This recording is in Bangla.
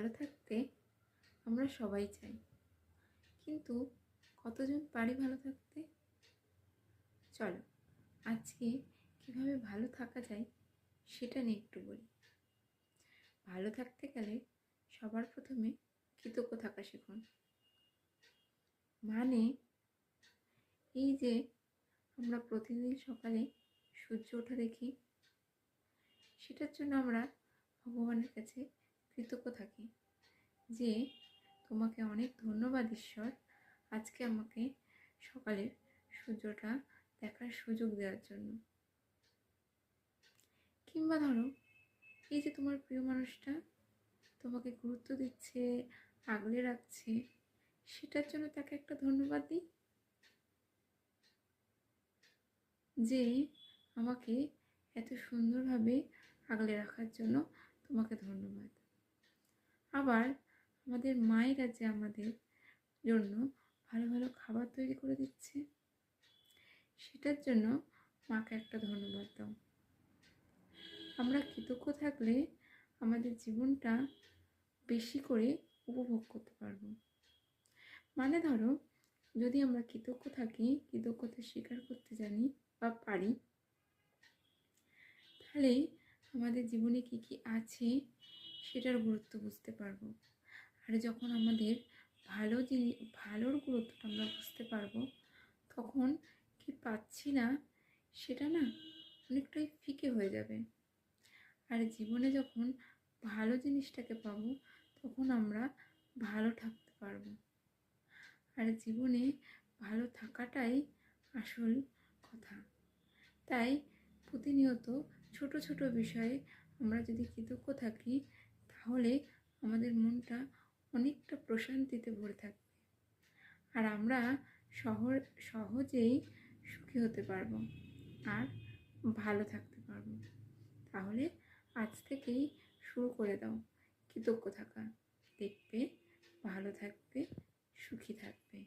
ভালো থাকতে আমরা সবাই চাই, কিন্তু কতজন পারি ভালো থাকতে? চলো আজকে কিভাবে ভালো থাকা যায় সেটা নিয়ে একটু বলি। ভালো থাকতে গেলে সবার প্রথমে কৃতজ্ঞ থাকা শিখুন। মানে এই যে আমরা প্রতিদিন সকালে সূর্য ওঠা দেখি, সেটার জন্য আমরা ভগবানের কাছে কৃতজ্ঞ থাকি যে তোমাকে অনেক ধন্যবাদ ঈশ্বর, আজকে আমাকে সকালের সূর্যটা দেখার সুযোগ দেওয়ার জন্য। কিংবা ধরো এই যে তোমার প্রিয় মানুষটা তোমাকে গুরুত্ব দিচ্ছে, আগলে রাখছে, সেটার জন্য তাকে একটা ধন্যবাদ দিই যে আমাকে এত সুন্দরভাবে আগলে রাখার জন্য তোমাকে ধন্যবাদ। আবার আমাদের মায়েরা যে আমাদের জন্য ভালো ভালো খাবার তৈরি করে দিচ্ছে, সেটার জন্য মাকে একটা ধন্যবাদ দাও। আমরা কৃতজ্ঞ থাকলে আমাদের জীবনটা বেশি করে উপভোগ করতে পারবো। মানে ধরো যদি আমরা কৃতজ্ঞ থাকি, কৃতজ্ঞতা স্বীকার করতে জানি বা পারি, তাহলে আমাদের জীবনে কি কি আছে সেটার গুরুত্ব বুঝতে পারবো। আর যখন আমাদের ভালোর গুরুত্বটা আমরা বুঝতে পারবো, তখন কি পাচ্ছি না সেটা না অনেকটাই ফিকে হয়ে যাবে। আর জীবনে যখন ভালো জিনিসটাকে পাবো, তখন আমরা ভালো থাকতে পারবো। আর জীবনে ভালো থাকাটাই আসল কথা। তাই প্রতিনিয়ত ছোট ছোট বিষয়ে আমরা যদি কৃতজ্ঞ থাকি, তাহলে আমাদের মনটা অনেকটা প্রশান্তিতে ভরে থাকবে। আর আমরা সহজেই সুখী হতে পারবো আর ভালো থাকতে পারবো। তাহলে আজ থেকেই শুরু করে দাও কৃতজ্ঞ থাকা, দেখবে ভালো থাকবে, সুখী থাকবে।